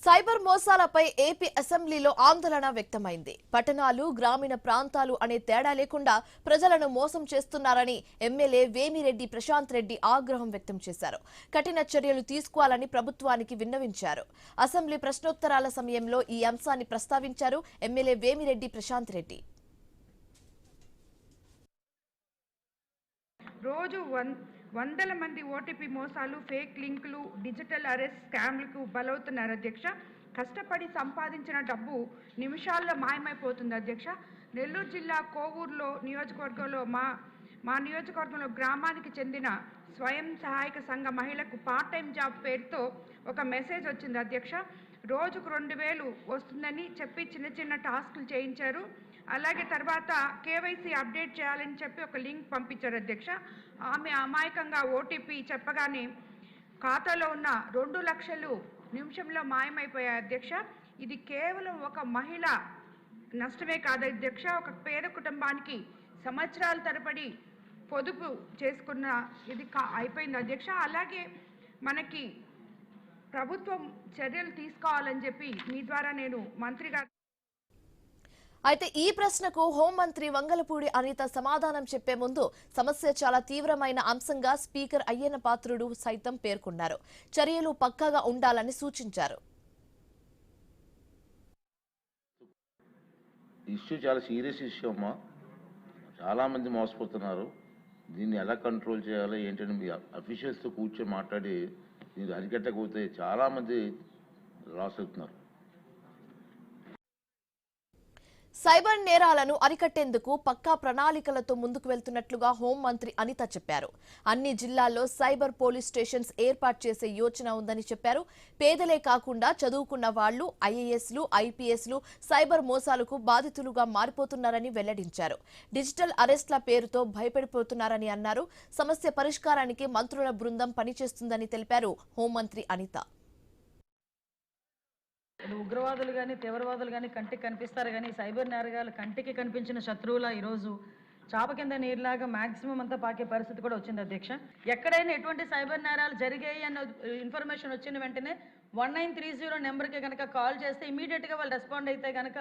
Cyber మోసాలపై AP అసెంబ్లీలో ఆందోళన వ్యక్తమైంది. పట్టణాలు, గ్రామీణ ప్రాంతాలు అనే తేడా లేకుండా ప్రజలను మోసం చేస్తున్నారని ఎమ్మెల్యే వేమిరెడ్డి ప్రశాంత్ రెడ్డి ఆగ్రహం వ్యక్తం చేశారు. కఠిన చర్యలు తీసుకోవాలని ప్రభుత్వానికి విన్నవించారు. అసెంబ్లీ ప్రశ్నోత్తరాల సమయంలో ఈ అంశాన్ని ప్రస్తావించారు ఎమ్మెల్యే వేమిరెడ్డి ప్రశాంత్ రెడ్డి. రోజు వందల మంది ఓటీపీ మోసాలు, ఫేక్ లింకులు, డిజిటల్ అరెస్ట్ స్కామ్లకు బలవుతున్నారు అధ్యక్ష. కష్టపడి సంపాదించిన డబ్బు నిమిషాల్లో మాయమైపోతుంది అధ్యక్ష. నెల్లూరు జిల్లా కోవూరులో నియోజకవర్గంలో మా నియోజకవర్గంలో గ్రామానికి చెందిన స్వయం సహాయక సంఘ మహిళకు పార్ట్ టైం జాబ్ పేరుతో ఒక మెసేజ్ వచ్చింది అధ్యక్ష. రోజుకు 2000 వస్తుందని చెప్పి చిన్న టాస్కులు చేయించారు. అలాగే తర్వాత కేవైసీ అప్డేట్ చేయాలని చెప్పి ఒక లింక్ పంపించారు అధ్యక్ష. ఆమె అమాయకంగా ఓటీపీ చెప్పగానే ఖాతాలో ఉన్న 2 లక్షలు నిమిషంలో మాయమైపోయాయి అధ్యక్ష. ఇది కేవలం ఒక మహిళ నష్టమే కాదు అధ్యక్ష, ఒక పేద కుటుంబానికి సంవత్సరాల తరబడి పొదుపు చేసుకున్న ఇది అయిపోయింది అధ్యక్ష. అలాగే మనకి ప్రభుత్వం చర్యలు తీసుకోవాలని చెప్పి మీ ద్వారా నేను మంత్రి గారు. అయితే ఈ ప్రశ్నకు హోంమంత్రి వంగలపూడి అనిత సమాధానం చెప్పే ముందు సమస్య చాలా తీవ్రమైన అంశంగా స్పీకర్ అయ్యన్న పాత్రుడు సైతం పేర్కొన్నారు. చర్యలు పక్కాగా ఉండాలని సూచించారు. ఇష్యూ చాలా సీరియస్ ఇష్యూ అమ్మా. చాలా మంది మోసపోతున్నారు. దీన్ని ఎలా కంట్రోల్ చేయాలో ఏంటంటే మీ అఫీషియల్స్తో కూర్చొని మాట్లాడి దీన్ని అరికట్టకపోతే చాలా మంది లాస్ అవుతున్నారు. సైబర్ నేరాలను అరికట్టేందుకు పక్కా ప్రణాళికలతో ముందుకు వెళ్తున్నట్లుగా హోంమంత్రి అనిత చెప్పారు. అన్ని జిల్లాల్లో సైబర్ పోలీస్ స్టేషన్స్ ఏర్పాటు చేసే యోచన ఉందని చెప్పారు. పేదలే కాకుండా చదువుకున్న వాళ్లు, ఐఏఎస్లు, ఐపీఎస్లు సైబర్ మోసాలకు బాధితులుగా మారిపోతున్నారని వెల్లడించారు. డిజిటల్ అరెస్ట్ల పేరుతో భయపడిపోతున్నారని అన్నారు. సమస్య పరిష్కారానికి మంత్రుల బృందం పనిచేస్తుందని తెలిపారు హోంమంత్రి అనిత. ఉగ్రవాదులు కానీ తీవ్రవాదులు కానీ కంటికి కనిపిస్తారు, కానీ సైబర్ నేరగాలు కంటికి కనిపించిన శత్రువుల ఈరోజు చాప కింద నీరులాగా మాక్సిమం అంతా పాకే పరిస్థితి కూడా వచ్చింది అధ్యక్ష. ఎక్కడైనా ఎటువంటి సైబర్ నేరాలు జరిగాయి అన్న ఇన్ఫర్మేషన్ వచ్చిన వెంటనే 1930 నెంబర్కి కనుక కాల్ చేస్తే ఇమీడియట్గా వాళ్ళు రెస్పాండ్ అయితే కనుక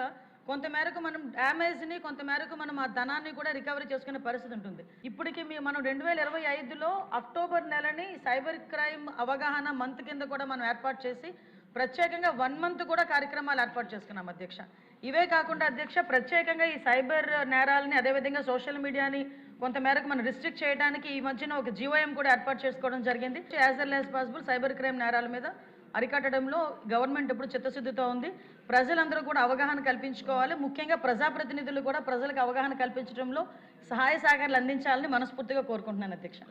కొంతమేరకు మనం డ్యామేజ్ని, కొంతమేరకు మనం ఆ ధనాన్ని కూడా రికవరీ చేసుకునే పరిస్థితి ఉంటుంది. ఇప్పటికి మనం 2025లో అక్టోబర్ నెలని సైబర్ క్రైమ్ అవగాహన మంత్ కింద కూడా మనం ఏర్పాటు చేసి ప్రత్యేకంగా 1 మంత్ కూడా కార్యక్రమాలు ఏర్పాటు చేసుకున్నాం అధ్యక్ష. ఇవే కాకుండా అధ్యక్ష, ప్రత్యేకంగా ఈ సైబర్ నేరాలని అదేవిధంగా సోషల్ మీడియాని కొంతమేరకు మనం రిస్ట్రిక్ట్ చేయడానికి ఈ మధ్యన ఒక జీవోఎం కూడా ఏర్పాటు చేసుకోవడం జరిగింది. As early as possible cyber crime నేరాల మీద అరికట్టడంలో గవర్నమెంట్ ఇప్పుడు చిత్తశుద్ధితో ఉంది. ప్రజలందరూ కూడా అవగాహన కల్పించుకోవాలి. ముఖ్యంగా ప్రజాప్రతినిధులు కూడా ప్రజలకు అవగాహన కల్పించడంలో సహాయ సహకారాలు అందించాలని మనస్ఫూర్తిగా కోరుకుంటున్నాను అధ్యక్ష.